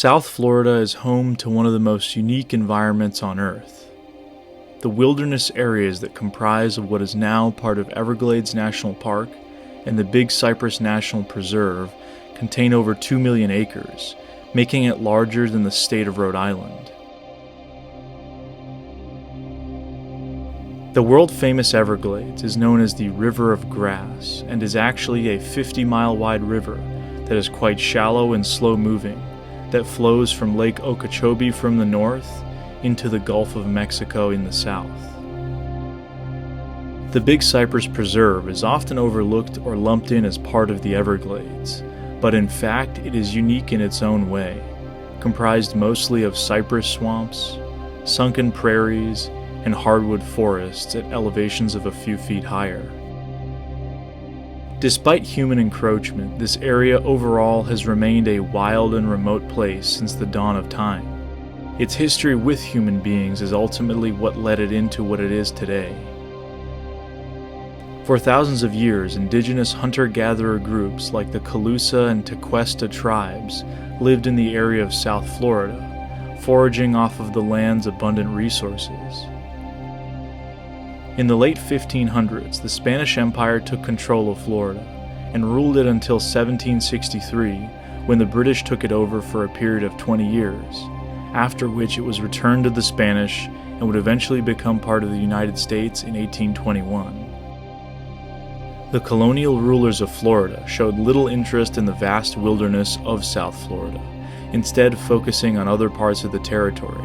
South Florida is home to one of the most unique environments on Earth. The wilderness areas that comprise of what is now part of Everglades National Park and the Big Cypress National Preserve contain over 2 million acres, making it larger than the state of Rhode Island. The world-famous Everglades is known as the River of Grass and is actually a 50-mile-wide river that is quite shallow and slow-moving, that flows from Lake Okeechobee from the north into the Gulf of Mexico in the south. The Big Cypress Preserve is often overlooked or lumped in as part of the Everglades, but in fact it is unique in its own way, comprised mostly of cypress swamps, sunken prairies, and hardwood forests at elevations of a few feet higher. Despite human encroachment, this area overall has remained a wild and remote place since the dawn of time. Its history with human beings is ultimately what led it into what it is today. For thousands of years, indigenous hunter-gatherer groups like the Calusa and Tequesta tribes lived in the area of South Florida, foraging off of the land's abundant resources. In the late 1500s, the Spanish Empire took control of Florida and ruled it until 1763, when the British took it over for a period of 20 years, after which it was returned to the Spanish and would eventually become part of the United States in 1821. The colonial rulers of Florida showed little interest in the vast wilderness of South Florida, instead focusing on other parts of the territory.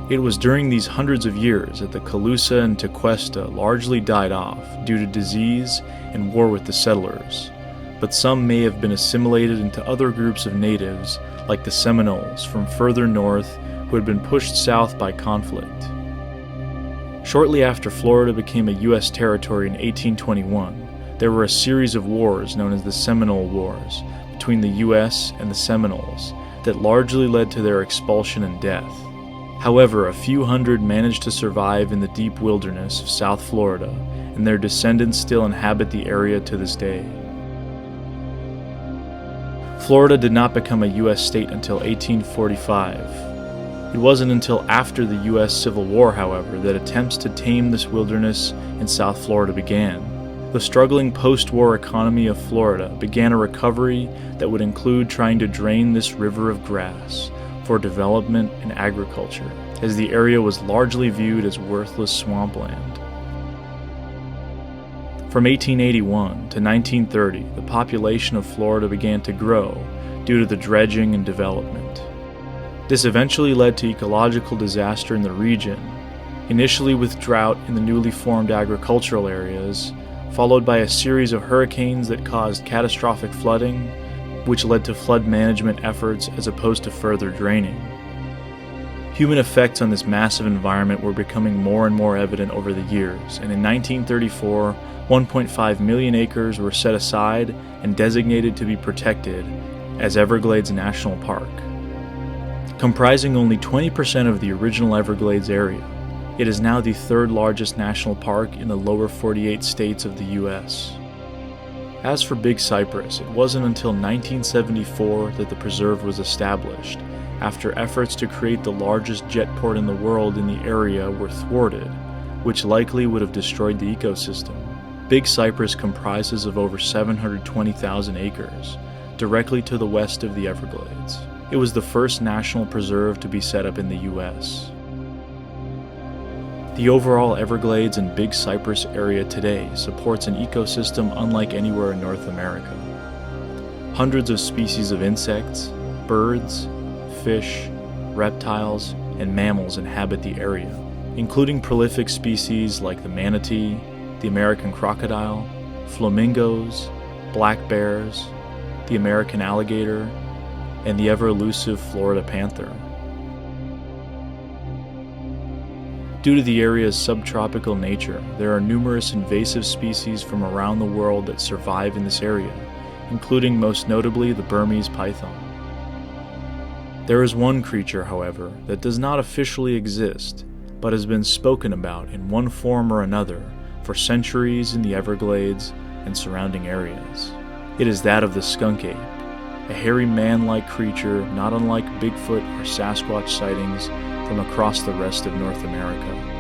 It was during these hundreds of years that the Calusa and Tequesta largely died off due to disease and war with the settlers, but some may have been assimilated into other groups of natives like the Seminoles from further north who had been pushed south by conflict. Shortly after Florida became a U.S. territory in 1821, there were a series of wars known as the Seminole Wars between the U.S. and the Seminoles that largely led to their expulsion and death. However, a few hundred managed to survive in the deep wilderness of South Florida, and their descendants still inhabit the area to this day. Florida did not become a U.S. state until 1845. It wasn't until after the U.S. Civil War, however, that attempts to tame this wilderness in South Florida began. The struggling post-war economy of Florida began a recovery that would include trying to drain this river of grass for development and agriculture, as the area was largely viewed as worthless swampland. From 1881 to 1930, the population of Florida began to grow due to the dredging and development. This eventually led to ecological disaster in the region, initially with drought in the newly formed agricultural areas, followed by a series of hurricanes that caused catastrophic flooding, which led to flood management efforts as opposed to further draining. Human effects on this massive environment were becoming more and more evident over the years, and in 1934, 1.5 million acres were set aside and designated to be protected as Everglades National Park. Comprising only 20% of the original Everglades area, it is now the third largest national park in the lower 48 states of the U.S. As for Big Cypress, it wasn't until 1974 that the preserve was established, after efforts to create the largest jetport in the world in the area were thwarted, which likely would have destroyed the ecosystem. Big Cypress comprises of over 720,000 acres, directly to the west of the Everglades. It was the first national preserve to be set up in the U.S. The overall Everglades and Big Cypress area today supports an ecosystem unlike anywhere in North America. Hundreds of species of insects, birds, fish, reptiles, and mammals inhabit the area, including prolific species like the manatee, the American crocodile, flamingos, black bears, the American alligator, and the ever-elusive Florida panther. Due to the area's subtropical nature, there are numerous invasive species from around the world that survive in this area, including most notably the Burmese python. There is one creature, however, that does not officially exist, but has been spoken about in one form or another for centuries in the Everglades and surrounding areas. It is that of the skunk ape, a hairy man-like creature not unlike Bigfoot or Sasquatch sightings from across the rest of North America.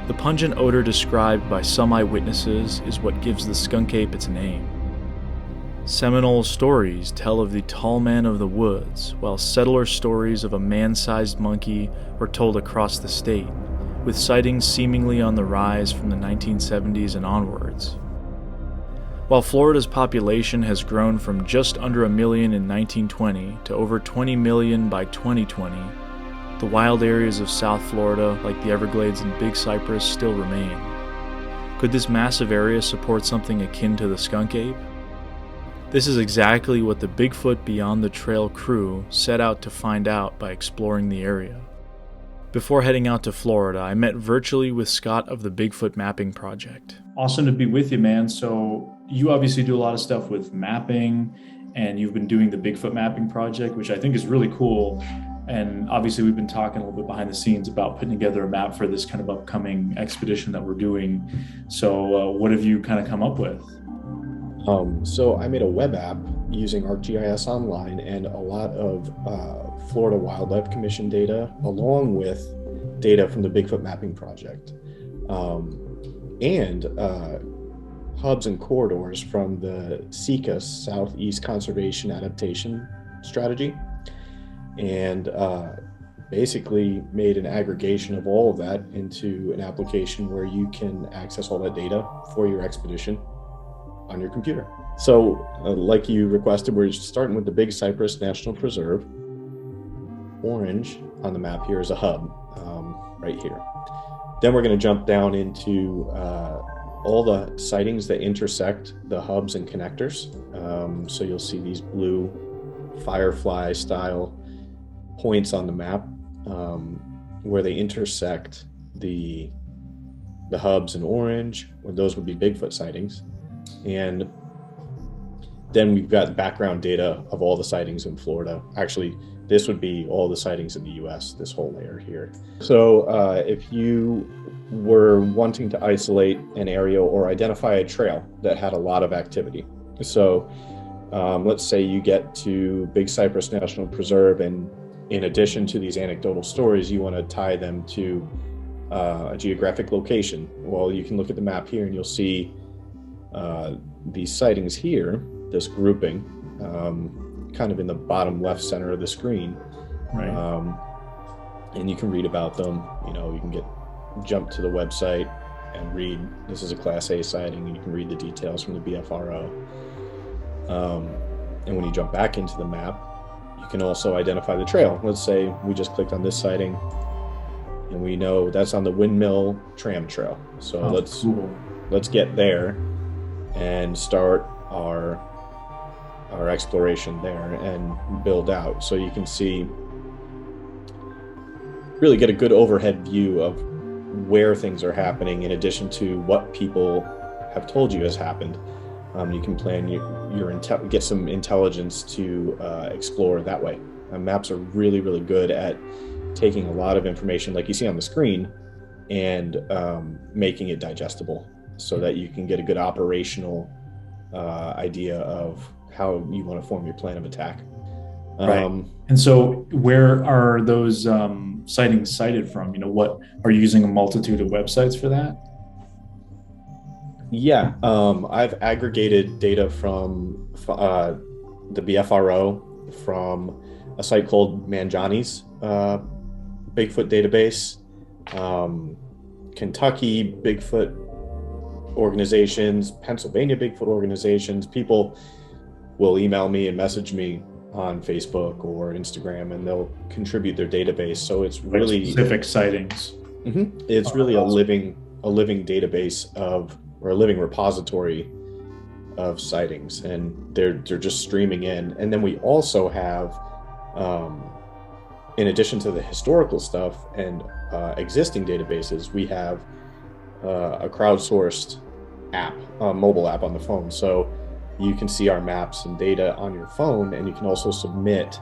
The pungent odor described by some eyewitnesses is what gives the skunk ape its name. Seminole stories tell of the tall man of the woods, while settler stories of a man-sized monkey were told across the state, with sightings seemingly on the rise from the 1970s and onwards. While Florida's population has grown from just under 1 million in 1920 to over 20 million by 2020, the wild areas of South Florida, like the Everglades and Big Cypress, still remain. Could this massive area support something akin to the skunk ape? This is exactly what the Bigfoot Beyond the Trail crew set out to find out by exploring the area. Before heading out to Florida, I met virtually with Scott of the Bigfoot Mapping Project. Awesome to be with you, man. So you obviously do a lot of stuff with mapping, and you've been doing the Bigfoot Mapping Project, which I think is really cool. And obviously we've been talking a little bit behind the scenes about putting together a map for this kind of upcoming expedition that we're doing. So what have you kind of come up with? So I made a web app using ArcGIS Online and a lot of Florida Wildlife Commission data, along with data from the Bigfoot Mapping Project, and hubs and corridors from the SECA, Southeast Conservation Adaptation Strategy, and basically made an aggregation of all of that into an application where you can access all that data for your expedition on your computer. So like you requested, we're starting with the Big Cypress National Preserve. Orange on the map here is a hub, right here. Then we're going to jump down into all the sightings that intersect the hubs and connectors. So you'll see these blue firefly style points on the map where they intersect the hubs in orange, where those would be Bigfoot sightings. And then we've got background data of all the sightings in Florida. Actually, this would be all the sightings in the US, this whole layer here. So if you were wanting to isolate an area or identify a trail that had a lot of activity. So let's say you get to Big Cypress National Preserve, and in addition to these anecdotal stories, you want to tie them to a geographic location. Well, you can look at the map here and you'll see these sightings here, this grouping, kind of in the bottom left center of the screen. Right. And you can read about them. You know, you can jump to the website and read, this is a Class A sighting, and you can read the details from the BFRO. And when you jump back into the map, you can also identify the trail. Let's say we just clicked on this sighting, and we know that's on the Windmill Tram Trail. So let's get there and start our exploration there and build out. So you can see, really get a good overhead view of where things are happening, in addition to what people have told you has happened. You can plan get some intelligence to explore that way. Maps are really, really good at taking a lot of information like you see on the screen and making it digestible so that you can get a good operational idea of how you want to form your plan of attack. Right. And so where are those sightings cited from? You know, what are you using a multitude of websites for that? Yeah, I've aggregated data from the BFRO, from a site called Manjani's Bigfoot database, Kentucky Bigfoot organizations, Pennsylvania Bigfoot organizations. People will email me and message me on Facebook or Instagram, and they'll contribute their database. So it's really specific sightings. Mm-hmm. It's really a living database of, or a living repository of sightings, and they're just streaming in. And then we also have, in addition to the historical stuff and existing databases, we have a crowdsourced app, a mobile app on the phone. So you can see our maps and data on your phone, and you can also submit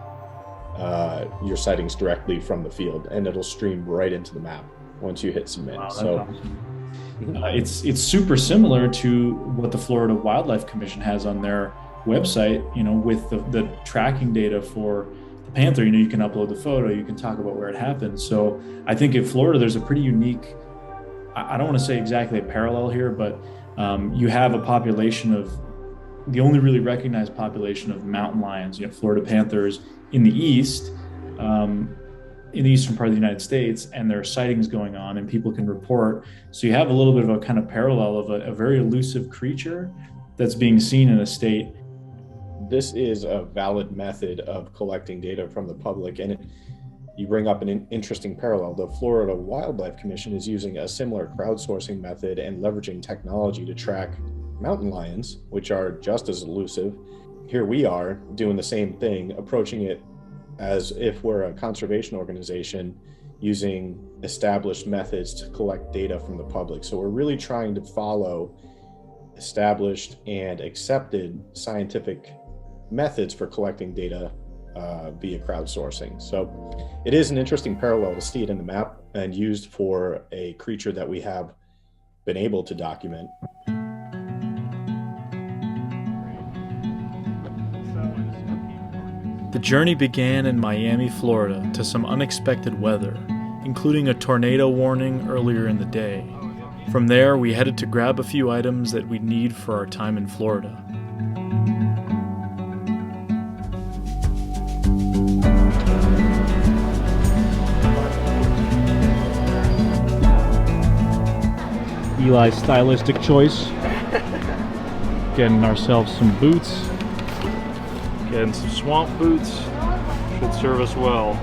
your sightings directly from the field, and it'll stream right into the map once you hit submit. Wow, so awesome. It's super similar to what the Florida Wildlife Commission has on their website, with the tracking data for the Panther, you can upload the photo, you can talk about where it happened. So I think in Florida, there's a pretty unique, I don't want to say exactly a parallel here, but you have a population of, the only really recognized population of mountain lions, Florida panthers in the east, in the eastern part of the United States, and there are sightings going on and people can report. So you have a little bit of a kind of parallel of a very elusive creature that's being seen in a state. This is a valid method of collecting data from the public, and you bring up an interesting parallel. The Florida Wildlife Commission is using a similar crowdsourcing method and leveraging technology to track mountain lions, which are just as elusive. Here we are doing the same thing, approaching it as if we're a conservation organization using established methods to collect data from the public. So we're really trying to follow established and accepted scientific methods for collecting data via crowdsourcing. So it is an interesting parallel to see it in the map and used for a creature that we have been able to document. The journey began in Miami, Florida, to some unexpected weather, including a tornado warning earlier in the day. From there, we headed to grab a few items that we'd need for our time in Florida. Eli's stylistic choice. Getting ourselves some boots. Getting some swamp boots. Should serve us well.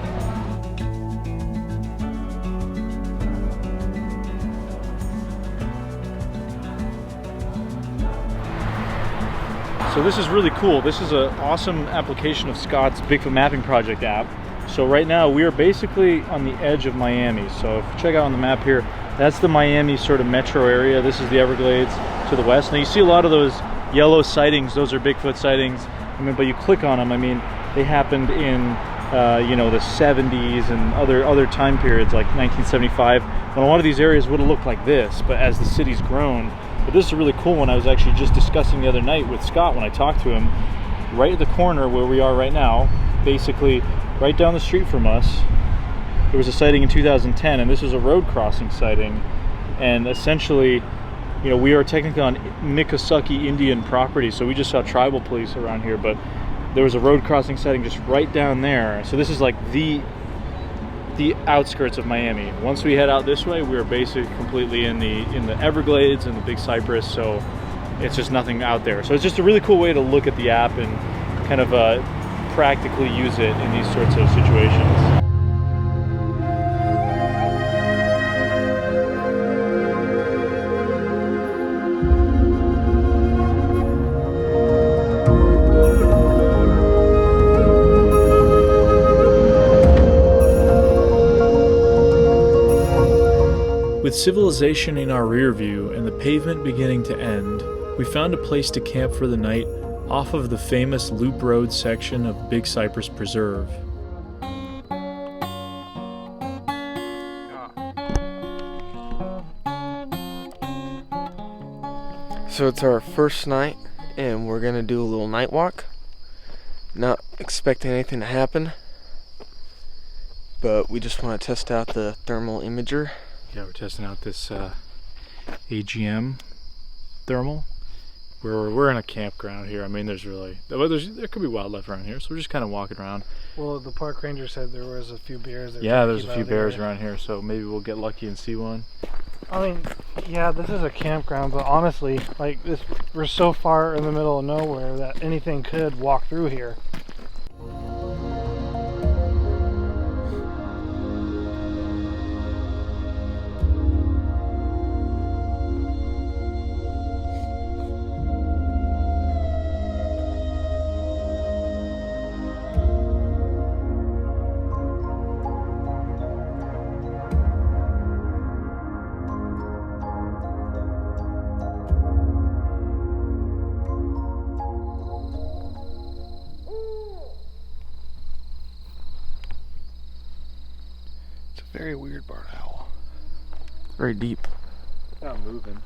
So this is really cool. This is an awesome application of Scott's Bigfoot Mapping Project app. So right now we are basically on the edge of Miami. So if you check out on the map here, that's the Miami sort of metro area. This is the Everglades to the west. Now you see a lot of those yellow sightings. Those are Bigfoot sightings. But you click on them. They happened in the 70s and other time periods, like 1975, when a lot of these areas would have looked like this. But as the city's grown, but this is a really cool one. I was actually just discussing the other night with Scott when I talked to him. Right at the corner where we are right now, basically right down the street from us, there was a sighting in 2010, and this was a road crossing sighting. And essentially, we are technically on Miccosukee Indian property, so we just saw tribal police around here, but there was a road crossing sighting just right down there. So this is like the outskirts of Miami. Once we head out this way, we're basically completely in the Everglades and the Big Cypress, so it's just nothing out there. So it's just a really cool way to look at the app and kind of practically use it in these sorts of situations. With civilization in our rear view and the pavement beginning to end, we found a place to camp for the night off of the famous Loop Road section of Big Cypress Preserve. So it's our first night and we're gonna do a little night walk. Not expecting anything to happen, but we just want to test out the thermal imager. Yeah, we're testing out this AGM thermal. We're in a campground here. There could be wildlife around here, so we're just kind of walking around. Well, the park ranger said there was a few bears. Yeah, there's a few bears around here, so maybe we'll get lucky and see one. Yeah, this is a campground, but honestly, we're so far in the middle of nowhere that anything could walk through here. Very weird barn owl. Very deep. It's not moving.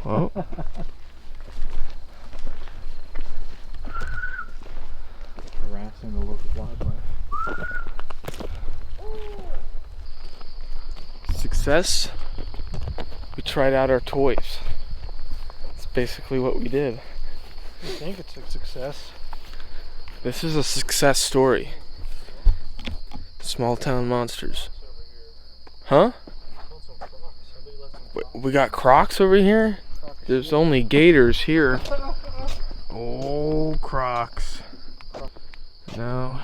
Well, Harassing the local wildlife. success. We tried out our toys. That's basically what we did. I think it's a success. This is a success story. Small town monsters. Huh? We got crocs over here? There's only gators here. Oh, crocs. No.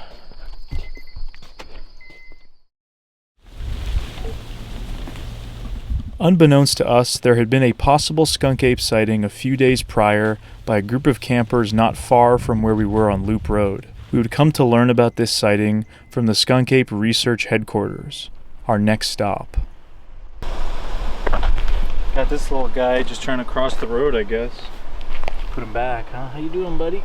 Unbeknownst to us, there had been a possible skunk ape sighting a few days prior by a group of campers not far from where we were on Loop Road. We would come to learn about this sighting from the Skunk Ape Research Headquarters, our next stop. Got this little guy just trying to cross the road, I guess. Put him back, huh? How you doing, buddy?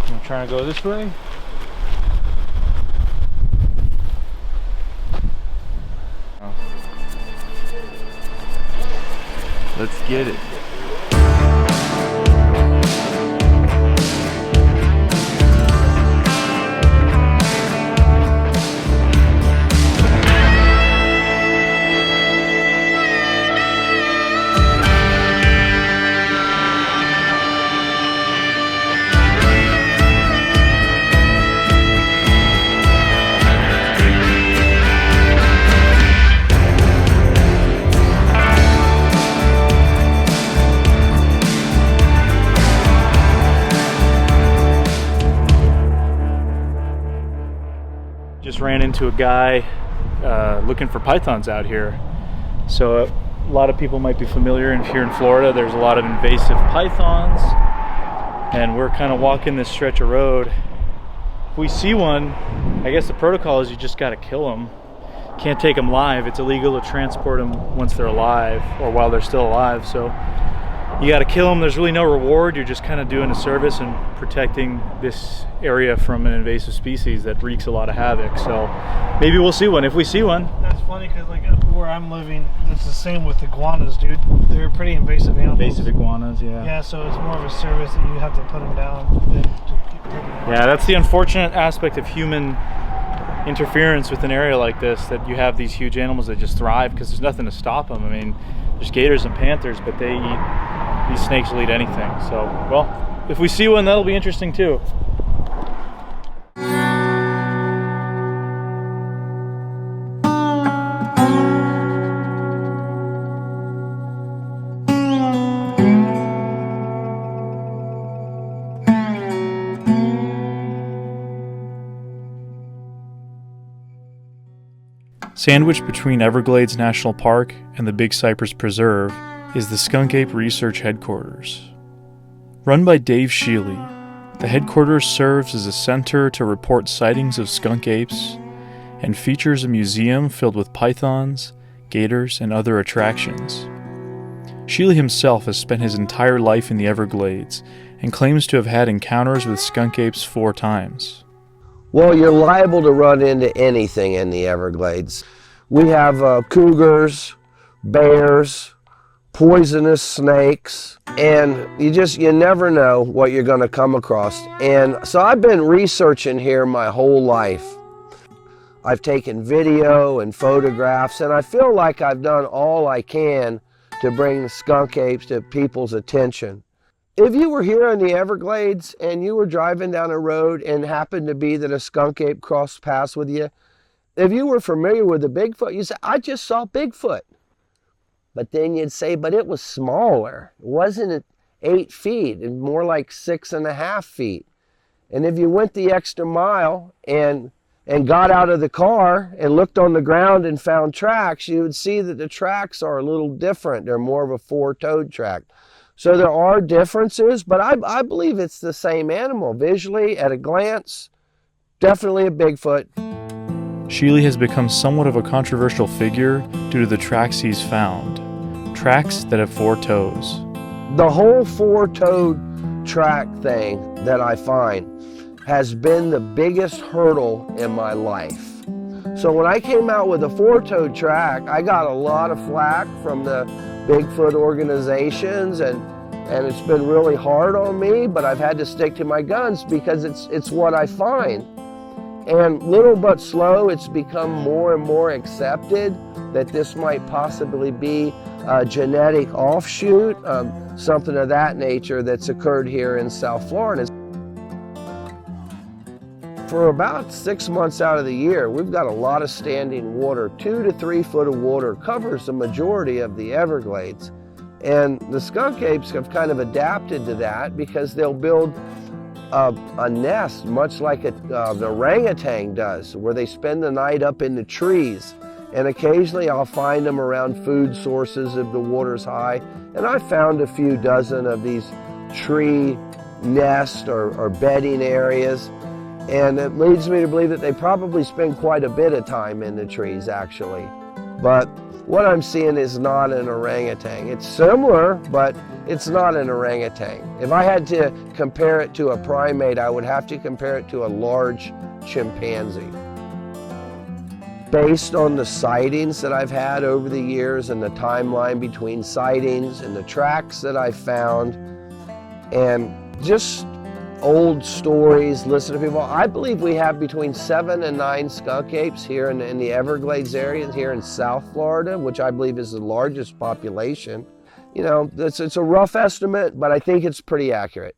You trying to go this way? Let's get it. Just ran into a guy looking for pythons out here. So a lot of people might be familiar, and here in Florida there's a lot of invasive pythons, and we're kind of walking this stretch of road. If we see one, I guess the protocol is you just got to kill them. Can't take them live. It's illegal to transport them once they're alive or while they're still alive. So you got to kill them. There's really no reward. You're just kind of doing a service and protecting this area from an invasive species that wreaks a lot of havoc. So maybe we'll see one if we see one. That's funny because like up where I'm living, it's the same with iguanas, dude. They're pretty invasive animals. Invasive iguanas, yeah. Yeah, so it's more of a service that you have to put them down than to keep taking them. Yeah, that's the unfortunate aspect of human interference with an area like this, that you have these huge animals that just thrive because there's nothing to stop them. I mean, there's gators and panthers, but they eat, these snakes will eat anything. So, well, if we see one, that'll be interesting too. Sandwiched between Everglades National Park and the Big Cypress Preserve is the Skunk Ape Research Headquarters. Run by Dave Sheely, the headquarters serves as a center to report sightings of skunk apes and features a museum filled with pythons, gators, and other attractions. Sheely himself has spent his entire life in the Everglades and claims to have had encounters with skunk apes 4 times. Well, you're liable to run into anything in the Everglades. We have cougars, bears, poisonous snakes, and you never know what you're going to come across. And so I've been researching here my whole life. I've taken video and photographs, and I feel like I've done all I can to bring the skunk apes to people's attention. If you were here in the Everglades and you were driving down a road and happened to be that a skunk ape crossed paths with you, if you were familiar with the Bigfoot, you'd say, I just saw Bigfoot. But then you'd say, but it was smaller. It wasn't 8 feet, and more like 6.5 feet. And if you went the extra mile and got out of the car and looked on the ground and found tracks, you would see that the tracks are a little different. They're more of a 4-toed track. So there are differences, but I believe it's the same animal. Visually, at a glance, definitely a Bigfoot. Sheely has become somewhat of a controversial figure due to the tracks he's found. Tracks that have 4 toes. The whole 4-toed track thing that I find has been the biggest hurdle in my life. So when I came out with a 4-toed track, I got a lot of flack from the Bigfoot organizations, and it's been really hard on me, but I've had to stick to my guns because it's what I find. And little but slow, it's become more and more accepted that this might possibly be a genetic offshoot, something of that nature that's occurred here in South Florida. For about 6 months out of the year, we've got a lot of standing water. 2 to 3 foot of water covers the majority of the Everglades. And the skunk apes have kind of adapted to that because they'll build a nest, much like the orangutan does, where they spend the night up in the trees. And occasionally I'll find them around food sources if the water's high. And I found a few dozen of these tree nests or bedding areas. And it leads me to believe that they probably spend quite a bit of time in the trees, actually. But what I'm seeing is not an orangutan. It's similar, but it's not an orangutan. If I had to compare it to a primate, I would have to compare it to a large chimpanzee. Based on the sightings that I've had over the years and the timeline between sightings and the tracks that I've found, and just old stories, listen to people, I believe we have between 7 and 9 skunk apes here in the Everglades area, here in South Florida, which I believe is the largest population. You know, it's a rough estimate, but I think it's pretty accurate.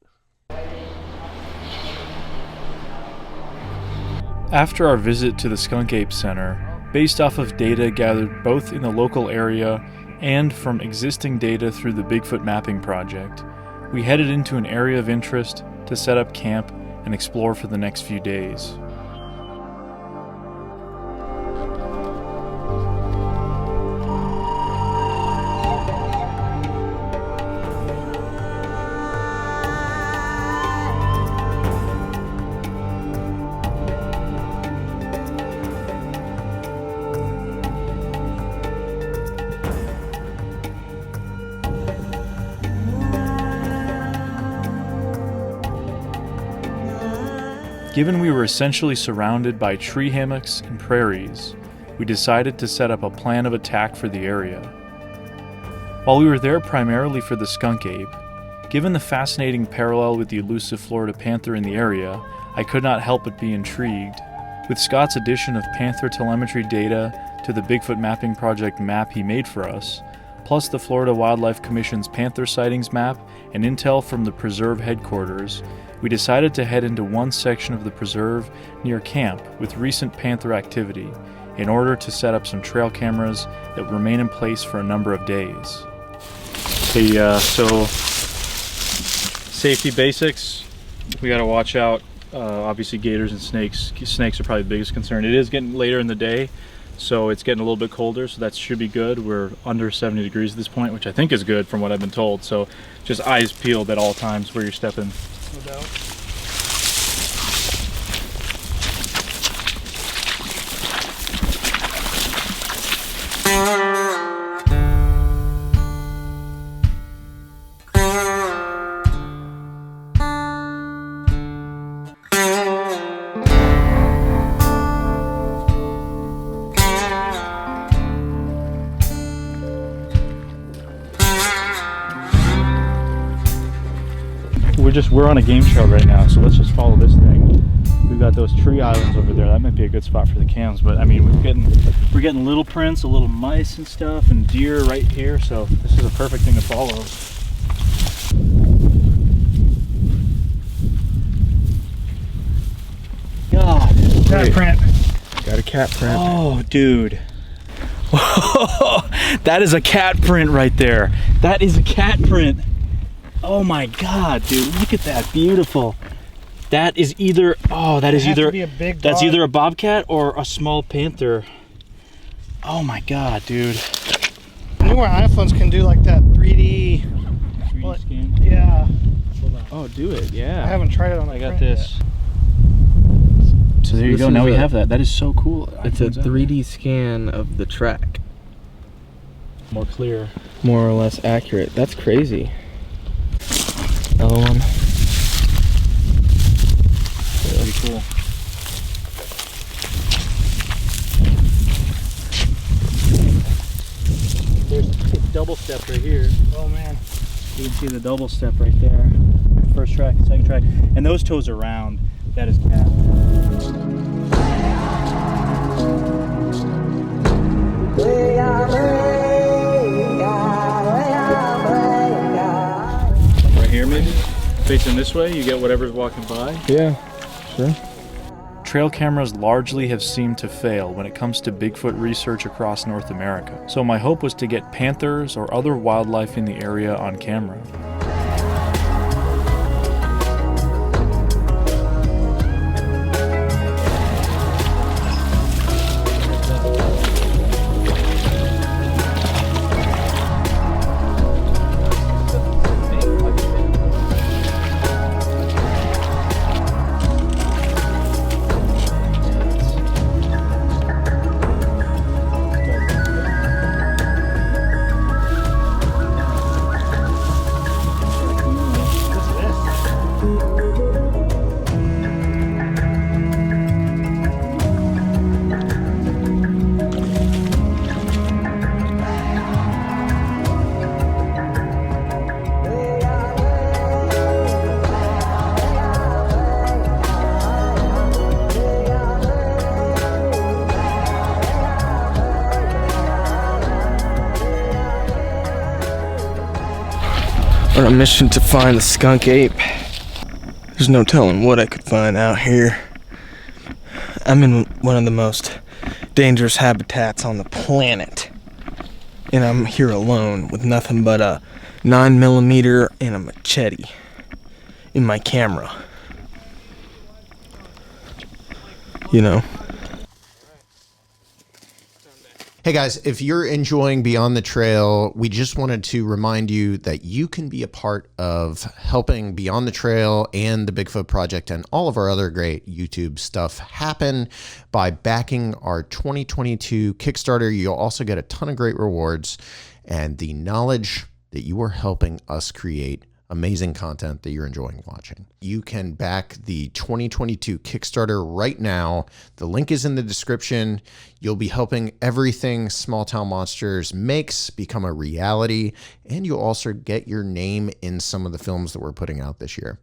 After our visit to the Skunk Ape Center, based off of data gathered both in the local area and from existing data through the Bigfoot Mapping Project, we headed into an area of interest to set up camp and explore for the next few days. Given we were essentially surrounded by tree hammocks and prairies, we decided to set up a plan of attack for the area. While we were there primarily for the skunk ape, given the fascinating parallel with the elusive Florida panther in the area, I could not help but be intrigued. With Scott's addition of panther telemetry data to the Bigfoot Mapping Project map he made for us, plus the Florida Wildlife Commission's panther sightings map and intel from the preserve headquarters, we decided to head into one section of the preserve near camp with recent panther activity in order to set up some trail cameras that would remain in place for a number of days. So safety basics, we got to watch out, obviously gators and snakes. Snakes are probably the biggest concern. It is getting later in the day, so it's getting a little bit colder, so that should be good. We're under 70 degrees at this point, which I think is good from what I've been told, so just eyes peeled at all times where you're stepping. No doubt. We're on a game trail right now, so let's just follow this thing. We've got those tree islands over there. That might be a good spot for the cams, but I mean, we're getting little prints, a little mice and stuff, and deer right here, so this is a perfect thing to follow. God, cat print. Got a cat print. Oh, dude. That is a cat print right there. That is a cat print. Oh my God, dude, look at that, beautiful. That is either, that's either a bobcat or a small panther. Oh my God, dude. Newer iPhones can do like that 3D scan? Yeah. Oh, do it, yeah. I haven't tried it on I got this. So there you go, now we have that. That is so cool. It's a 3D scan of the track. More clear. More or less accurate. That's crazy. Another one. Pretty cool. double step right here. Oh man, you can see the double step right there. First track and second track, and those toes are round. That is cat. Right here, maybe facing this way, you get whatever's walking by. Yeah, sure. Trail cameras largely have seemed to fail when it comes to Bigfoot research across North America, so my hope was to get panthers or other wildlife in the area on camera. On a mission to find the skunk ape. There's no telling what I could find out here. I'm in one of the most dangerous habitats on the planet. And I'm here alone with nothing but a 9mm and a machete in my camera. You know. Hey guys, if you're enjoying Beyond the Trail, we just wanted to remind you that you can be a part of helping Beyond the Trail and the Bigfoot Project and all of our other great YouTube stuff happen by backing our 2022 Kickstarter. You'll also get a ton of great rewards and the knowledge that you are helping us create amazing content that you're enjoying watching. You can back the 2022 Kickstarter right now. The link is in the description. You'll be helping everything Small Town Monsters makes become a reality, and you'll also get your name in some of the films that we're putting out this year.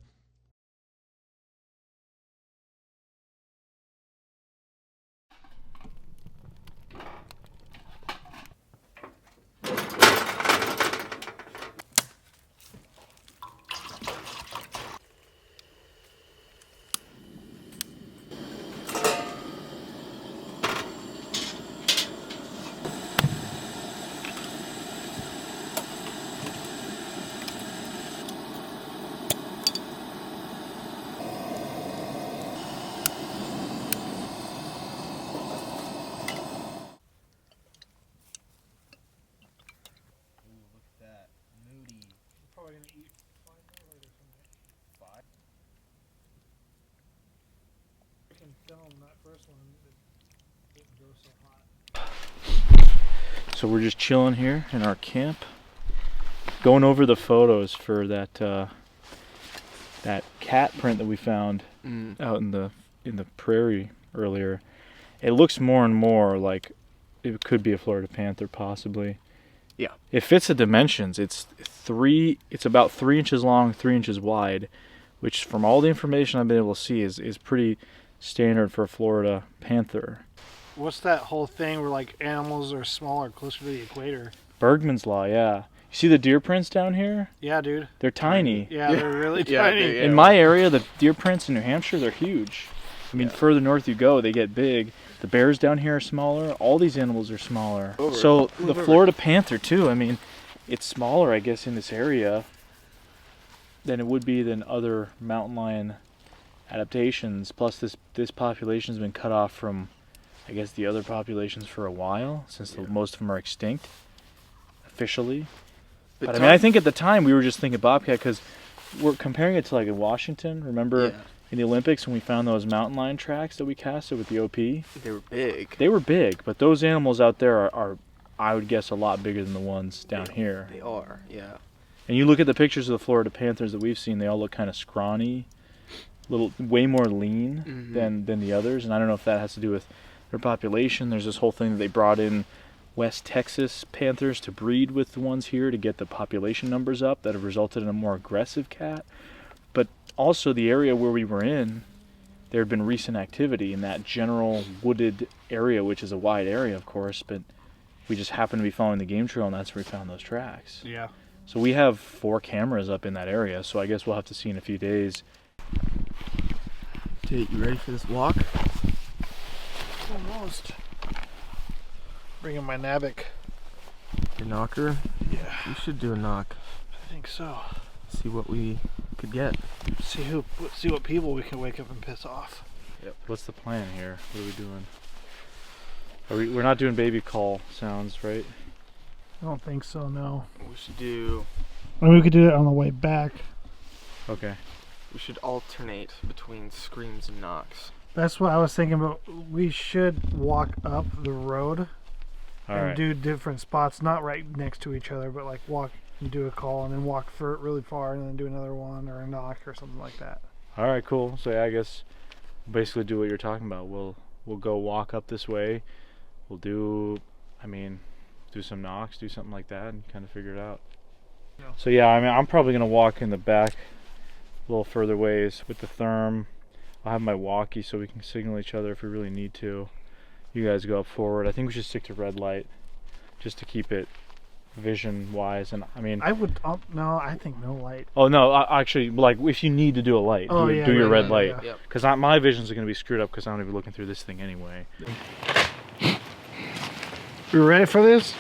So we're just chilling here in our camp, going over the photos for that that cat print that we found out in the prairie earlier. It looks more and more like it could be a Florida panther, possibly. Yeah. It fits the dimensions. It's about 3 inches long, 3 inches wide, which from all the information I've been able to see is pretty standard for a Florida panther. What's that whole thing where like animals are smaller closer to the equator? Bergman's Law, yeah. You see the deer prints down here? Yeah, dude. They're tiny. Yeah, they're really tiny. In my area, the deer prints in New Hampshire, they're huge. I mean, further north you go, they get big. The bears down here are smaller. All these animals are smaller. So the Florida panther too, I mean, it's smaller, I guess, in this area than it would be than other mountain lion adaptations. Plus this population's been cut off from, I guess, the other populations for a while, since most of them are extinct, officially. But I mean, I think at the time we were just thinking bobcat because we're comparing it to like in Washington. Remember in the Olympics when we found those mountain lion tracks that we casted with the OP? They were big. They were big, but those animals out there are I would guess, a lot bigger than the ones down here. They are, yeah. And you look at the pictures of the Florida panthers that we've seen, they all look kind of scrawny, way more lean than the others. And I don't know if that has to do with their population. There's this whole thing that they brought in West Texas panthers to breed with the ones here to get the population numbers up that have resulted in a more aggressive cat. But also the area where we were in, there had been recent activity in that general wooded area, which is a wide area, of course, but we just happened to be following the game trail, and that's where we found those tracks. Yeah. So we have 4 cameras up in that area, so I guess we'll have to see in a few days. Dude, you ready for this walk? Almost. Bringing my Nabic. Your knocker? Yeah. We should do a knock. I think so. See what we could get. See what people we can wake up and piss off. Yep. What's the plan here? What are we doing? We're not doing baby call sounds, right? I don't think so, no. We should do... I mean, we could do it on the way back. Okay. We should alternate between screams and knocks. That's what I was thinking about. We should walk up the road and do different spots, not right next to each other, but like walk and do a call and then walk for really far and then do another one or a knock or something like that. All right, cool. So yeah, I guess basically do what you're talking about. We'll go walk up this way. We'll do some knocks, do something like that, and kind of figure it out. Yeah. So yeah, I mean, I'm probably gonna walk in the back a little further ways with the therm. I'll have my walkie so we can signal each other if we really need to. You guys go up forward. I think we should stick to red light just to keep it vision wise. And I mean, I would no, I think no light. oh no, actually, like if you need to do a light, do your red light, because my visions are going to be screwed up because I'm going to be looking through this thing anyway. You ready for this?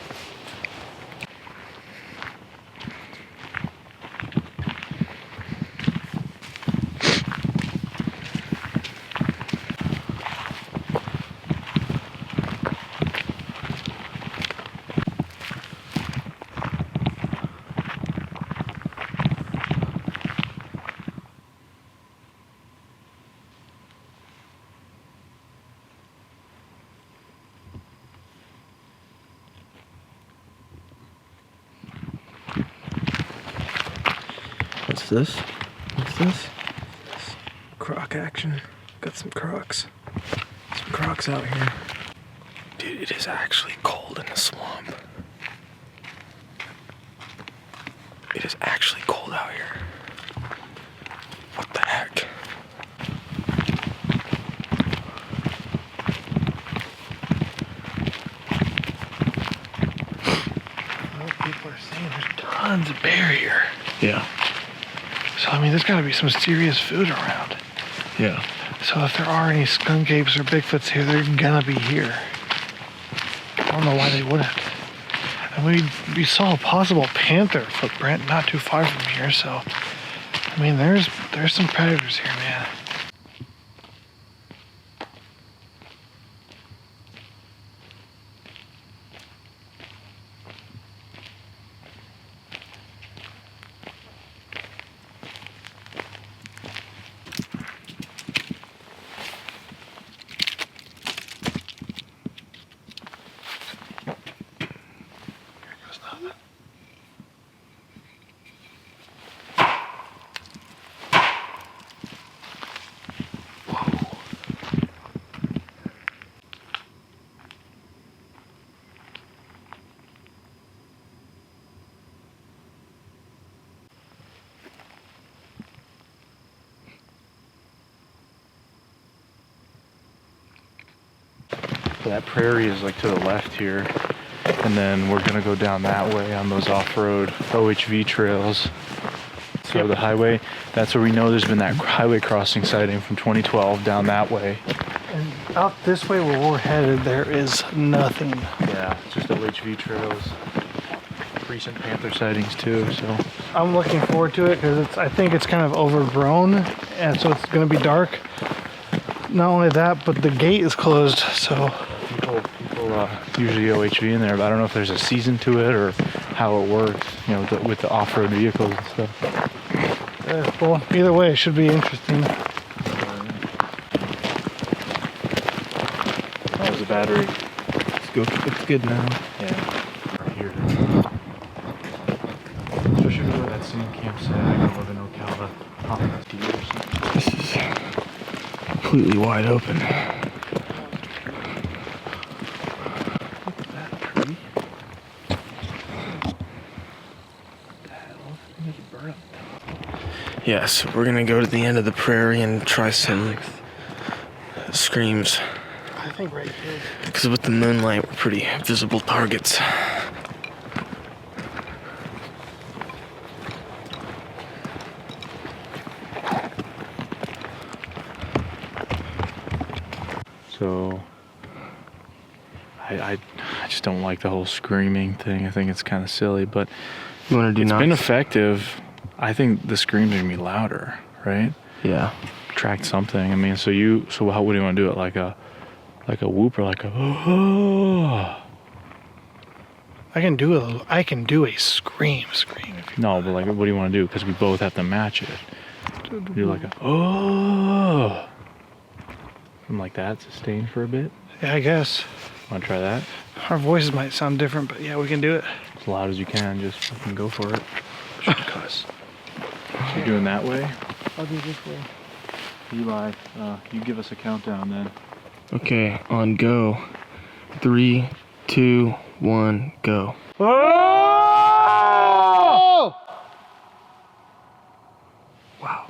What's this? What's this? Croc action. Got some crocs. Some crocs out here. Dude, it is actually cold in the swamp. It is actually cold out here. What the heck? People are saying there's tons of bear here. Yeah. So I mean, there's got to be some serious food around. Yeah. So if there are any skunk apes or Bigfoots here, they're gonna be here. I don't know why they wouldn't. And we saw a possible panther footprint not too far from here, so I mean, there's some predators here, man. So that prairie is like to the left here, and then we're gonna go down that way on those off-road OHV trails. So the highway, that's where we know there's been that highway crossing sighting from 2012 down that way. And out this way where we're headed, there is nothing. Yeah, it's just OHV trails. Recent panther sightings too, so. I'm looking forward to it because I think it's kind of overgrown, and so it's going to be dark. Not only that, but the gate is closed, so. People usually OHV in there, but I don't know if there's a season to it or how it works, you know, with the off-road vehicles and stuff. Well, either way, it should be interesting. That was a battery. It's good now. Yeah. Right here. Especially where that same campsite, I can live in Ocala. This is completely wide open. Look at that tree. Yeah, so we're gonna go to the end of the prairie and try some screams. I think right here. Because with the moonlight, we're pretty visible targets. So, I just don't like the whole screaming thing. I think it's kind of silly, but You want to do it's knocks? been effective. I think the screams are gonna be louder, right? Yeah. Attract something. I mean, so how what do you want to do it? Like a whoop or like a oh? I can do a scream if you No, but like, what do you want to do? Because we both have to match it. Do like a oh, something like that, sustained for a bit. Yeah, I guess. Want to try that? Our voices might sound different, but yeah, we can do it. As loud as you can, just fucking go for it. Cuss. You're doing that way? I'll do this way. Eli, you give us a countdown then. Okay, on go. 3, 2, 1, go. Oh! Wow.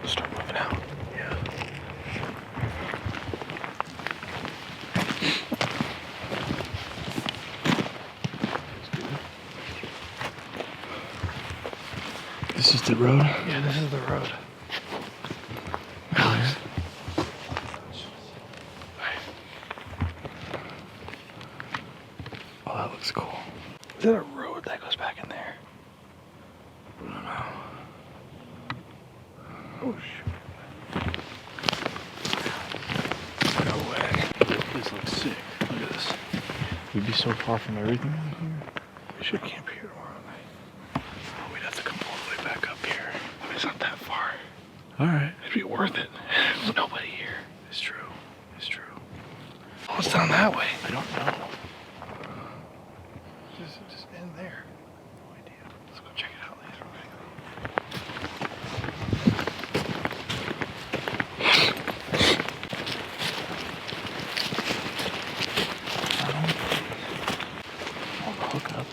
Start moving out. Yeah. This is the road? Yeah, this is the road. Aleks. Oh, that looks cool. Is that a road that goes back in there? I don't know. Oh, shoot. No way. This looks sick. Look at this. We'd be so far from everything out here. We should camp here tomorrow night. Oh, we'd have to come all the way back up here. I mean, it's not that far. All right. It'd be worth it. There's nobody here. It's true. It's true. Oh, it's down that way. I don't know. Just in there. No idea. Let's go check it out later. I'll hook up.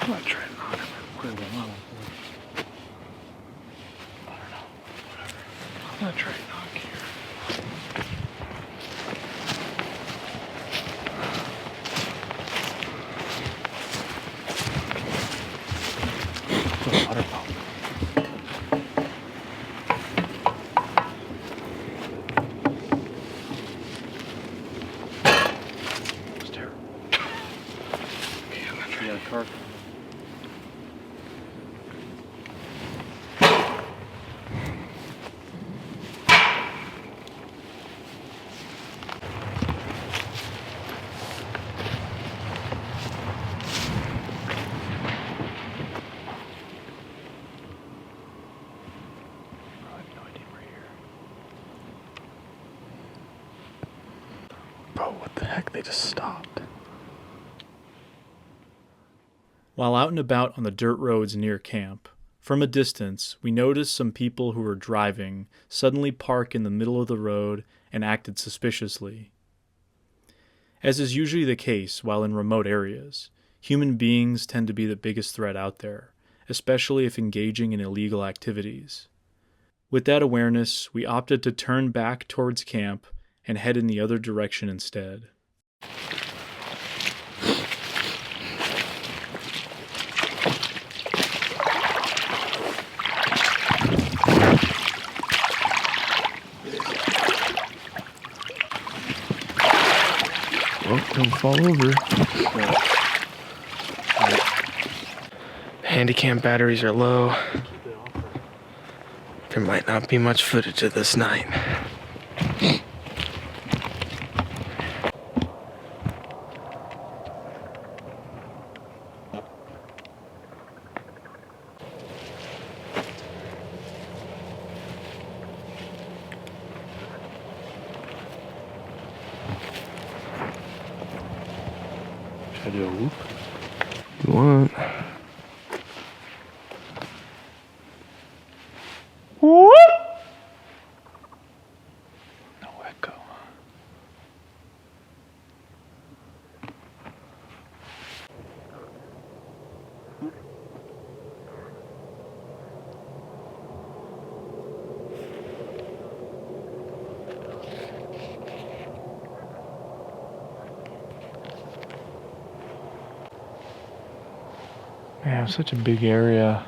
I'm not trying to knock him. I don't know. Whatever. I'm not trying to knock here. Put a water pump. It's terrible. Okay, I'm not trying Yeah, car. I have no idea we're here. Bro, what the heck? They just stopped. While out and about on the dirt roads near camp, from a distance, we noticed some people who were driving suddenly park in the middle of the road and acted suspiciously. As is usually the case while in remote areas, human beings tend to be the biggest threat out there, especially if engaging in illegal activities. With that awareness, we opted to turn back towards camp and head in the other direction instead. Well, don't fall over. Handicam batteries are low. There might not be much footage of this night. do a whoop? You want? Whoop! No echo. Man, it's such a big area.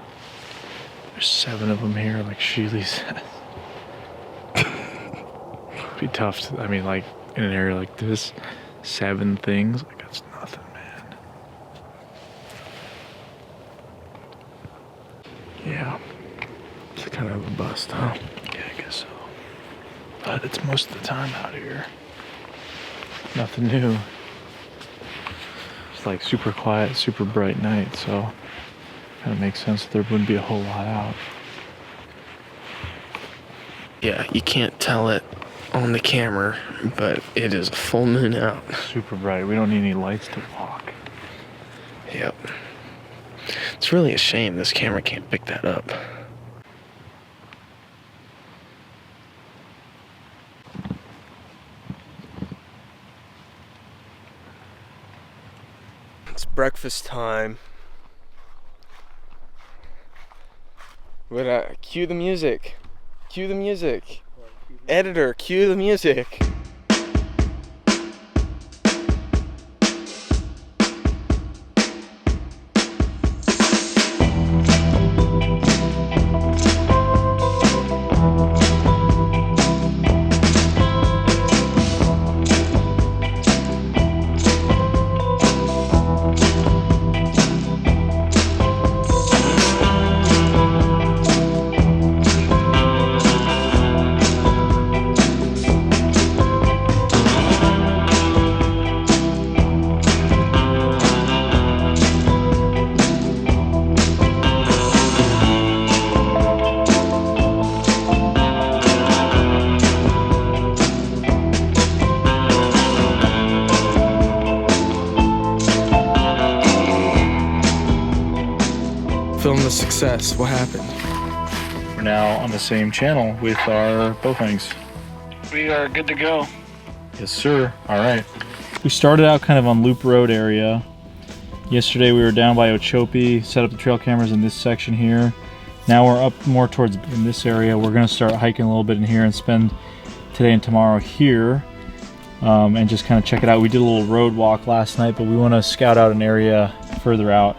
There's 7 of them here, like Sheely said. It'd be tough to, I mean, like, in an area like this, 7 things, like, that's nothing, man. Yeah. It's kind of a bust, huh? Yeah, I guess so. But it's most of the time out here. Nothing new. It's like super quiet, super bright night, so kind of makes sense that there wouldn't be a whole lot out. Yeah, you can't tell it on the camera, but it is a full moon out. Super bright. We don't need any lights to walk. Yep. It's really a shame this camera can't pick that up. It's breakfast time. But cue the music. Cue the music. Editor, cue the music. Film the success. What happened? We're now on the same channel with our bowfangs. We are good to go. Yes, sir. All right. We started out kind of on Loop Road area. Yesterday we were down by Ochope, set up the trail cameras in this section here. Now we're up more towards in this area. We're going to start hiking a little bit in here and spend today and tomorrow here and just kind of check it out. We did a little road walk last night, but we want to scout out an area further out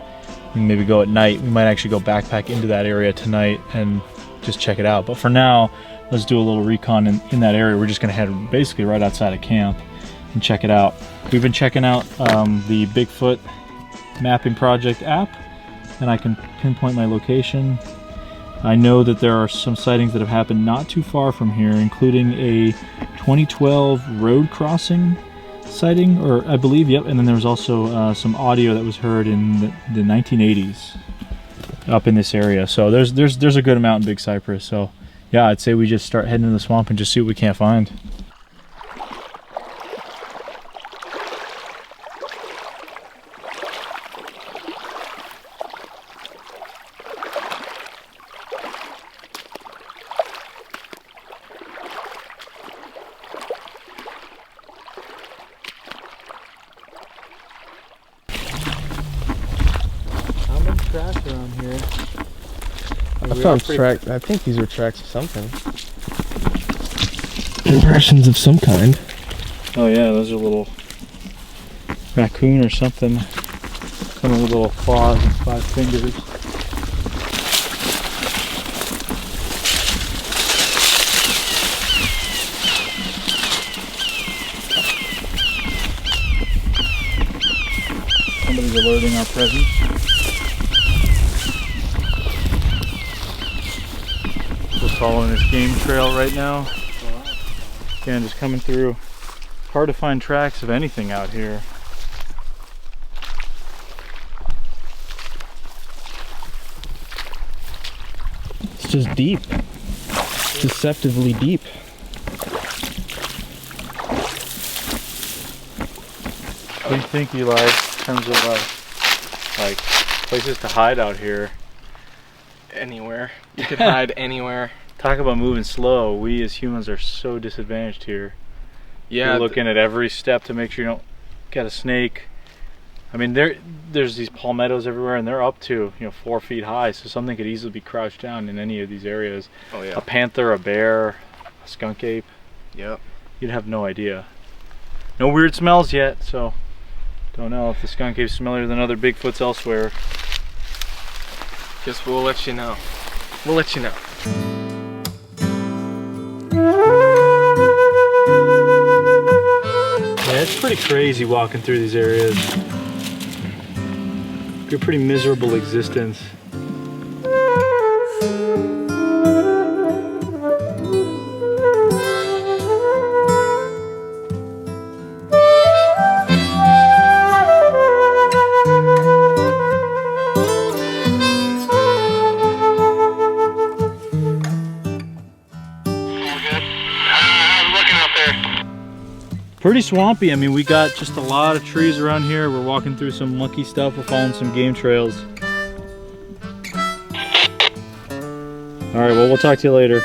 and maybe go at night. We might actually go backpack into that area tonight and just check it out. But for now, let's do a little recon in that area. We're just going to head basically right outside of camp and check it out. We've been checking out the Bigfoot mapping project app, and I can pinpoint my location. I know that there are some sightings that have happened not too far from here, including a 2012 road crossing sighting, or I believe, yep, and then there was also some audio that was heard in the 1980s up in this area. So there's a good amount in Big Cypress. So yeah, I'd say we just start heading to the swamp and just see what we can't find. Tracks around here. I found tracks. I think these were tracks of something. Impressions of some kind. Oh yeah, those are little raccoon or something. Some of the little claws and 5 fingers. Somebody's alerting our presence. We're following this game trail right now. Again, just coming through. It's hard to find tracks of anything out here. It's just deep. Deceptively deep. What do you think, Eli? terms of like places to hide out here. Anywhere. You could hide anywhere. Talk about moving slow. We as humans are so disadvantaged here. Yeah. You're looking at every step to make sure you don't get a snake. I mean, there's these palmettos everywhere, and they're up to 4 feet high, so something could easily be crouched down in any of these areas. Oh yeah. A panther, a bear, a skunk ape. Yep. You'd have no idea. No weird smells yet, so don't know if the skunk ape's smellier than other Bigfoots elsewhere. Guess we'll let you know. We'll let you know. Yeah, it's pretty crazy walking through these areas. It's a pretty miserable existence. Pretty swampy. I mean, we got just a lot of trees around here. We're walking through some mucky stuff. We're following some game trails. All right, well, we'll talk to you later.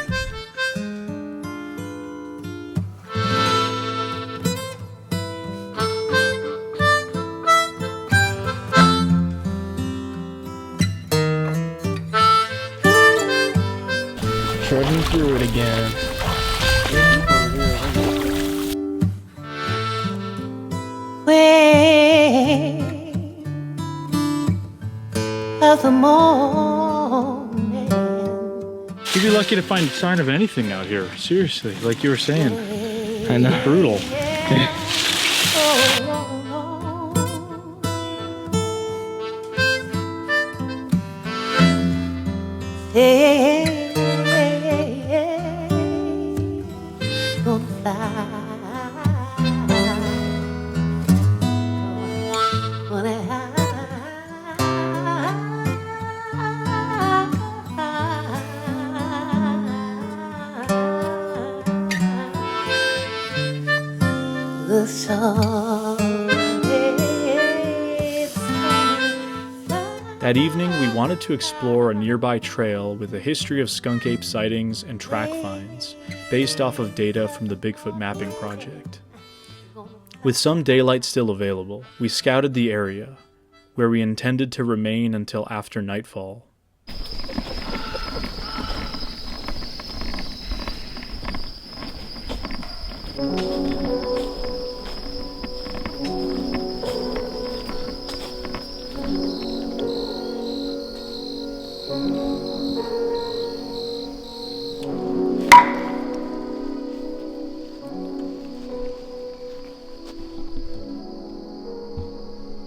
Trudging through it again. Of the morning. You'd be lucky to find a sign of anything out here. Seriously, like you were saying. I know. It's brutal. That evening, we wanted to explore a nearby trail with a history of skunk ape sightings and track finds, based off of data from the Bigfoot Mapping Project. With some daylight still available, we scouted the area, where we intended to remain until after nightfall.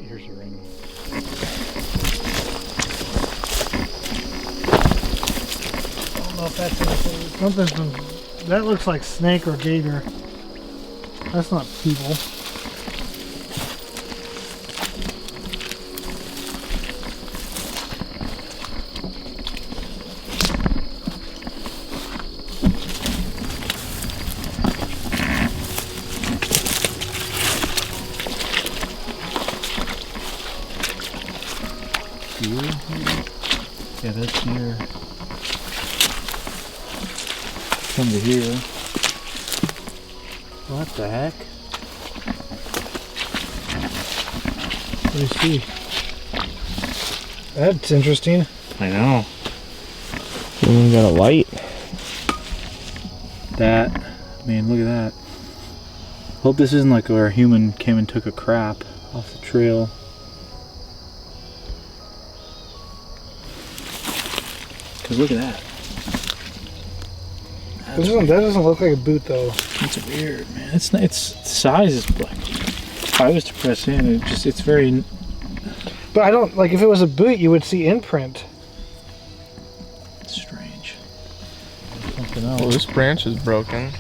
Here's your ring. I don't know if that's anything. Something's been. That looks like snake or gator. That's not people. Yeah, that's here. Come to here. What the heck? What do you see? That's interesting. I know. We got a light. That, man, look at that. Hope this isn't like where a human came and took a crap off the trail. Cause look at that. That doesn't look like a boot though. It's weird, man. Its size is like. If I was to press in, it's very. But I don't like if it was a boot, you would see imprint. It's strange. Something else. Well, this branch is broken.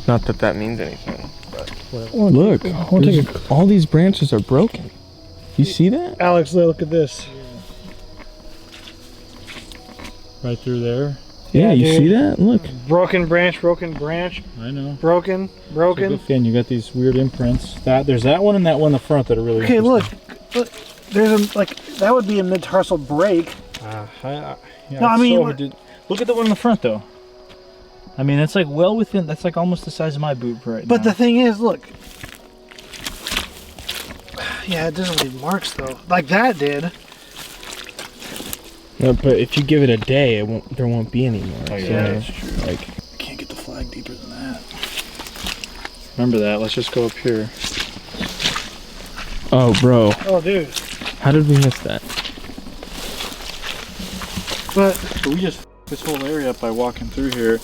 Not that that means anything, but Look, all these branches are broken. You see that? Alex, look at this. Right through there. Yeah, you dude. see that? Look. Broken branch, broken branch, I know. broken. Again, you got these weird imprints. There's that one and that one in the front that are really Okay, look. interesting. There's a, like, that would be a mid-tarsal break. Yeah, No, I mean, look at the one in the front though. I mean, that's like well within. That's like almost the size of my boot right now. But the thing is, look. Yeah, it doesn't leave marks though. Like that did. No, but if you give it a day, there won't be any more. Oh yeah, that's true. Like, Can't get the flag deeper than that. Remember that. Let's just go up here. oh, bro, Oh, dude. how did we miss that? But So we just f***ed this whole area up by walking through here.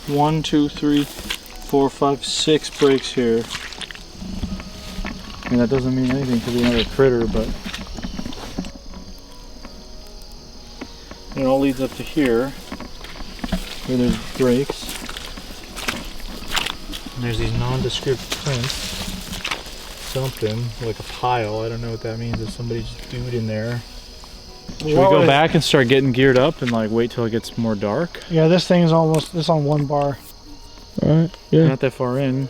1, 2, 3, 4, 5, 6 breaks here. I mean, that doesn't mean anything to the other critter, but it all leads up to here, where there's breaks. And there's these nondescript prints. Something, like a pile. I don't know what that means. If somebody's dude in there. Should we go back and start getting geared up and like wait till it gets more dark? yeah, this thing is almost this on one bar. Alright, yeah. Not that far in.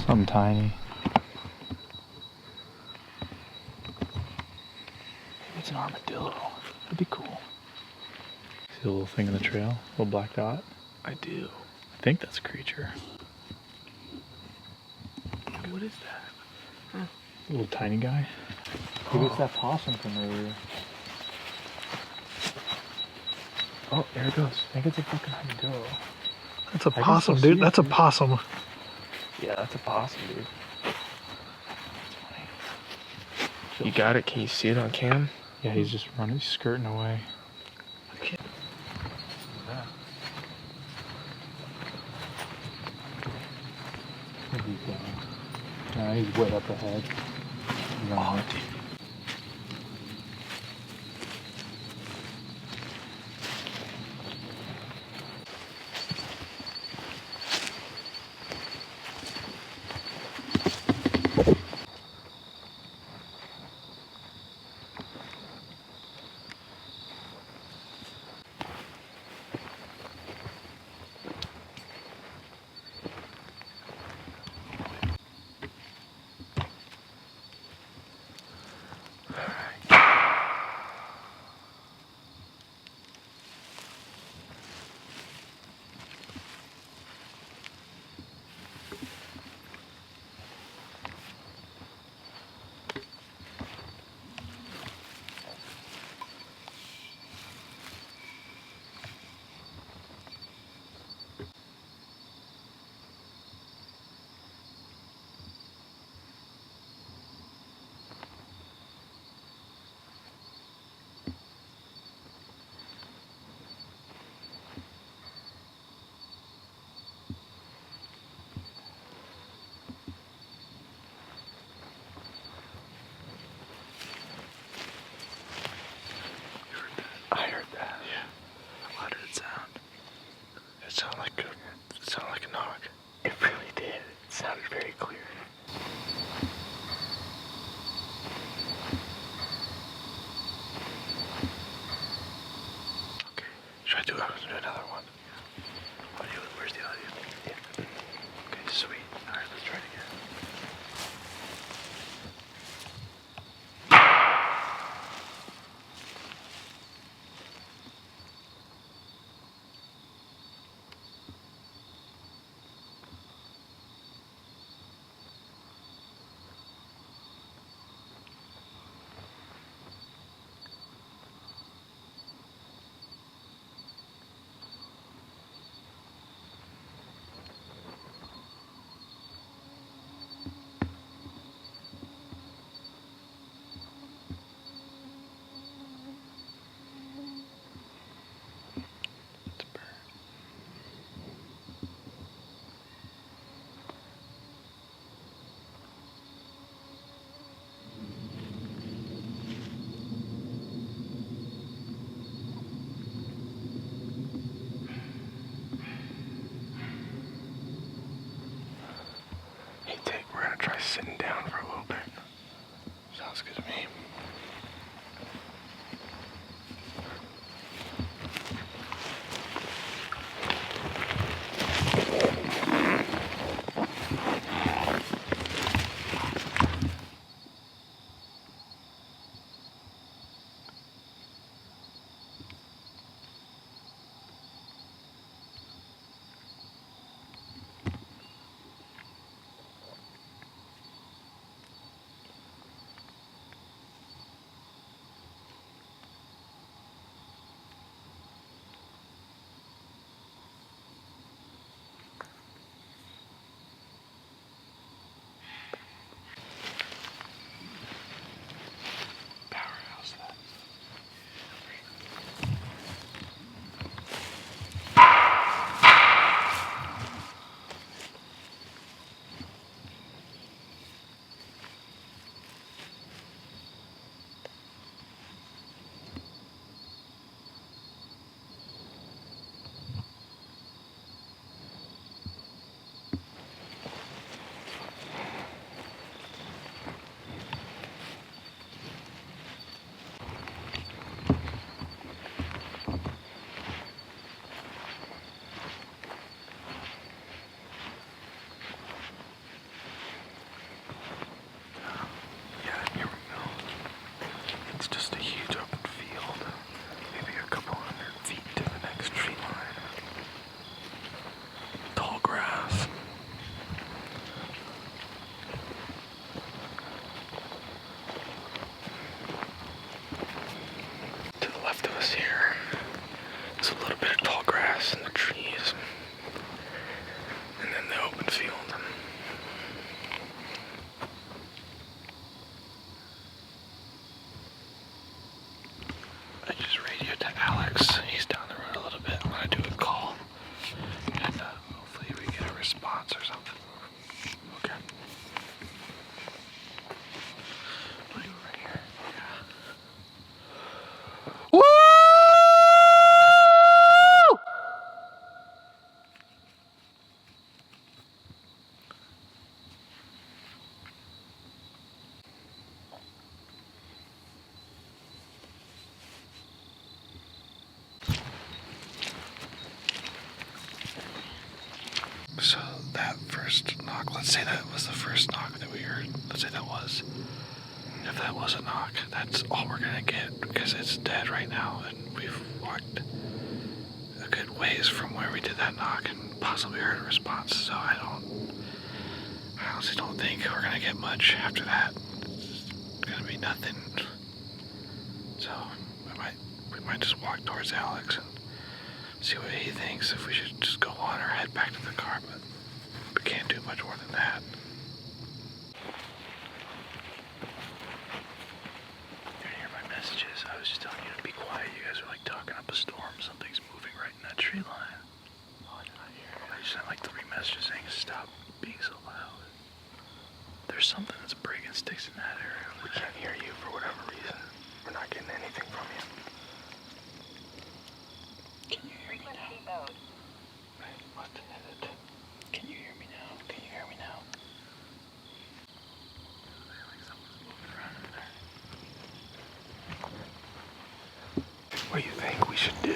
Something tiny. Maybe it's an armadillo. That'd be cool. See the little thing in the trail? Little black dot? I do. I think that's a creature. What is that? A little tiny guy. Maybe it's that possum from earlier. Oh, there it goes. I think it's a fucking armadillo. That's a I can possum, still dude. see it, That's a dude. possum. Yeah, that's a possum, dude. You got it? Can you see it on cam? Yeah, he's just running, he's skirting away. He's way up ahead. Oh, dude. Sounds good to me. I just radioed to Aleks. He's down the road a little bit. I'm gonna do a call, and hopefully we get a response or something. Okay. I'll do it right here. Yeah. Woo! So that first knock, let's say that was the first knock that we heard. Let's say that was. If that was a knock, that's all we're gonna get because it's dead right now, and we've walked a good ways from where we did that knock and possibly heard a response. So I honestly don't think we're gonna get much after that. It's gonna be nothing. So we might just walk towards Aleks and see what he thinks, if we should just go on or head back to the car, but we can't do much more than that. You didn't hear my messages? I was just telling you to be quiet. You guys are like talking up a storm. Something's moving right in that tree line. Oh, I did not hear. I just sent like 3 messages saying stop being so loud. There's something that's breaking sticks in that area. We can't hear you for whatever reason. We're not getting anything from you. Can you hear me now? Right, what? Edit. Can you hear me now? Can you hear me now? Like someone's moving around in there. What do you think we should do? I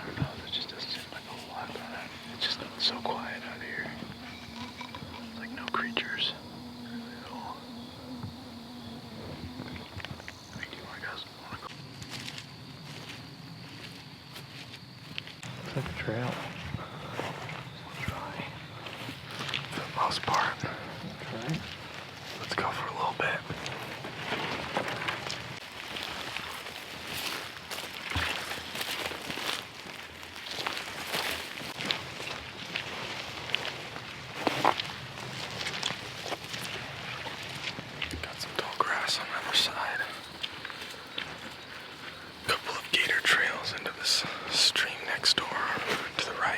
don't know. There just doesn't seem like a whole lot going on. It's just so quiet out here. It's like no creatures at all. I think you guys want to go. Looks like a trail. We'll try. For the most part. We'll try. Let's go for a little bit. Got some tall grass on the other side. A couple of gator trails into this stream next door to the right.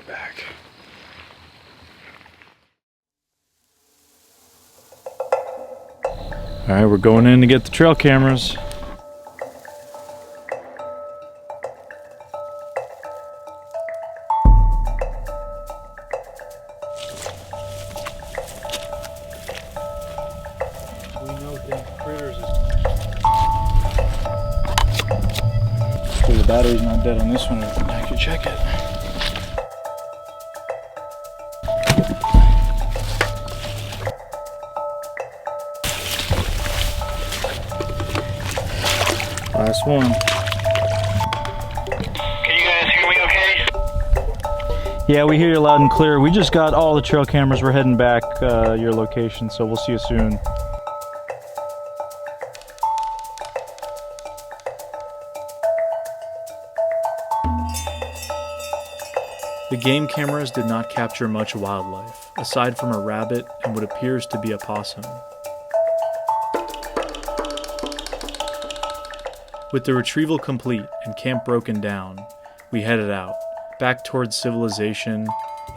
back. All right, we're going in to get the trail cameras. We know them critters is... So the battery's not dead on this one. I can check it. Last one. Can you guys hear me okay? Yeah, we hear you loud and clear. We just got all the trail cameras. We're heading back your location, so we'll see you soon. The game cameras did not capture much wildlife, aside from a rabbit and what appears to be a possum. With the retrieval complete and camp broken down, we headed out, back towards civilization,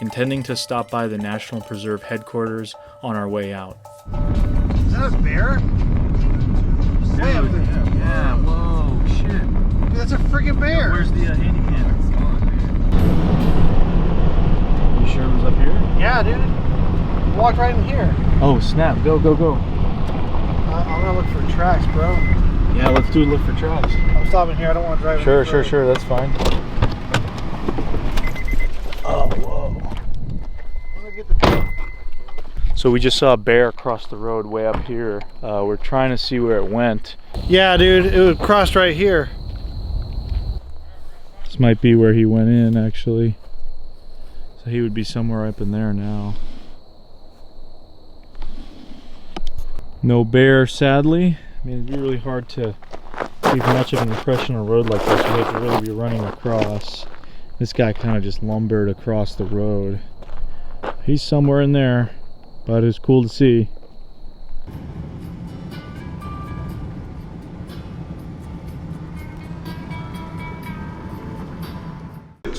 intending to stop by the National Preserve headquarters on our way out. Is that a bear? Way up there. Yeah, whoa, shit. Dude, that's a freaking bear. Where's the handy cam? You sure it was up here? Yeah, dude. Walked right in here. Oh, snap. Go, go, go. I'm gonna look for tracks, bro. Yeah, let's do a look for tracks. I'm stopping here. I don't want to drive. Sure, sure, sure. That's fine. Oh, whoa. I'm gonna get the... So we just saw a bear across the road way up here. We're trying to see where it went. Yeah, dude. It was crossed right here. This might be where he went in, actually. So he would be somewhere up in there now. No bear, sadly. I mean, it'd be really hard to leave much of an impression on a road like this. You have to really be running across. This guy kind of just lumbered across the road. He's somewhere in there, but it's cool to see.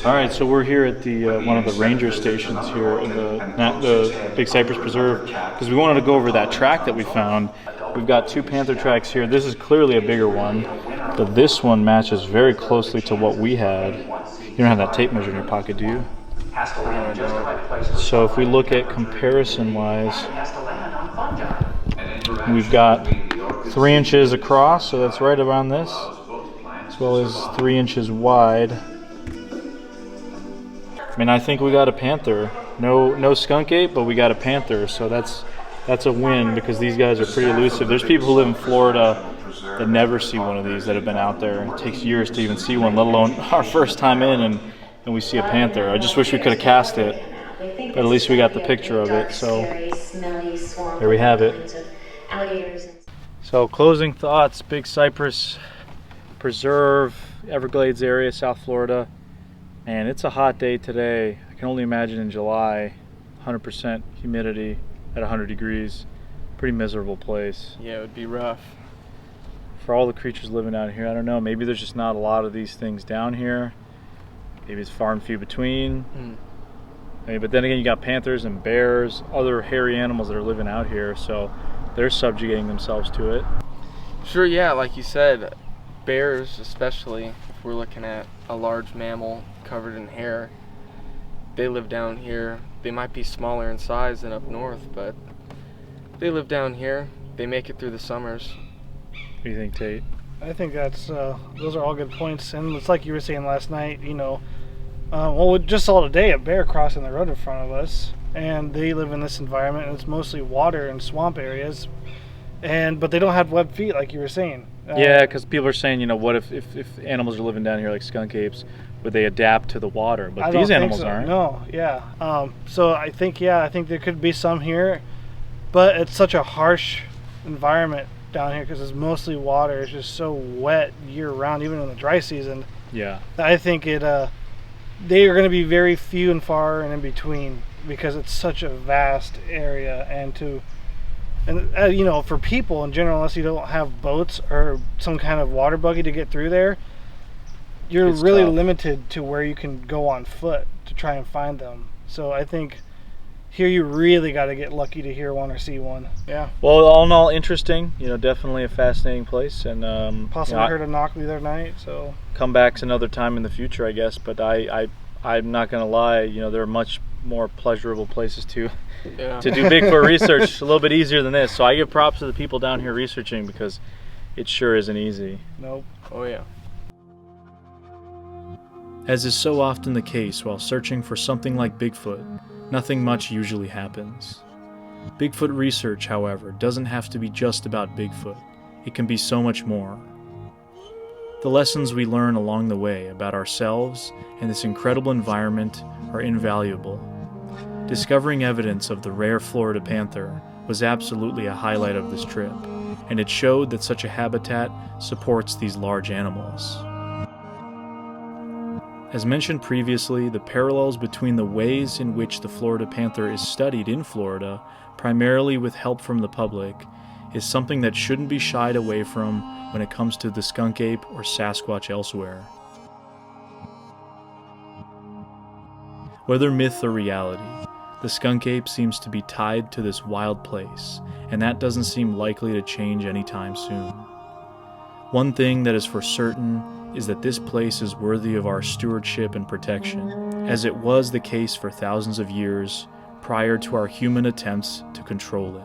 All right, so we're here at the one of the ranger stations here in the Big Cypress Preserve because we wanted to go over that track that we found. We've got 2 panther tracks here. This is clearly a bigger one, but this one matches very closely to what we had. You don't have that tape measure in your pocket, do you? So if we look at comparison-wise, we've got 3 inches across, so that's right around this, as well as 3 inches wide. I mean, I think we got a panther. No skunk ape, but we got a panther, so that's a win because these guys are pretty elusive. There's people who live in Florida that never see one of these that have been out there. It takes years to even see one, let alone our first time in and we see a panther. I just wish we could have cast it, but at least we got the picture of it. So there we have it. So closing thoughts, Big Cypress Preserve, Everglades area, South Florida. And it's a hot day today. I can only imagine in July, 100% humidity at 100 degrees. Pretty miserable place. Yeah, it would be rough. For all the creatures living out here, I don't know, maybe there's just not a lot of these things down here. Maybe it's far and few between. I mean, but then again, you got panthers and bears, other hairy animals that are living out here, so they're subjugating themselves to it. Sure, yeah, like you said, bears especially, if we're looking at a large mammal covered in hair, they live down here. They might be smaller in size than up north, but they live down here. They make it through the summers. What do you think, Tate? I think that's those are all good points, and it's like you were saying last night. You know, well, we just saw today a bear crossing the road in front of us, and they live in this environment, and it's mostly water and swamp areas, but they don't have webbed feet, like you were saying. Yeah, because people are saying, you know, what if animals are living down here like skunk apes, would they adapt to the water? But these animals aren't. No, yeah. So I think there could be some here, but it's such a harsh environment down here because it's mostly water. It's just so wet year round, even in the dry season. Yeah. I think they are going to be very few and far and in between because it's such a vast area, and you know, for people in general, unless you don't have boats or some kind of water buggy to get through there, you're It's really tough. limited to where you can go on foot to try and find them. So I think here you really got to get lucky to hear one or see one. Yeah. Well, all in all, interesting. Definitely a fascinating place, and Possibly heard a knock the other night. So comebacks another time in the future, I guess. But I'm not gonna lie. There are much more pleasurable places to do Bigfoot research. A little bit easier than this. So I give props to the people down here researching, because it sure isn't easy. nope. Oh yeah. As is so often the case while searching for something like Bigfoot, nothing much usually happens. Bigfoot research, however, doesn't have to be just about Bigfoot. It can be so much more. The lessons we learn along the way about ourselves and this incredible environment are invaluable. Discovering evidence of the rare Florida panther was absolutely a highlight of this trip, and it showed that such a habitat supports these large animals. As mentioned previously, the parallels between the ways in which the Florida panther is studied in Florida, primarily with help from the public, is something that shouldn't be shied away from when it comes to the skunk ape or Sasquatch elsewhere. Whether myth or reality, the skunk ape seems to be tied to this wild place, and that doesn't seem likely to change anytime soon. One thing that is for certain is that this place is worthy of our stewardship and protection, as it was the case for thousands of years prior to our human attempts to control it.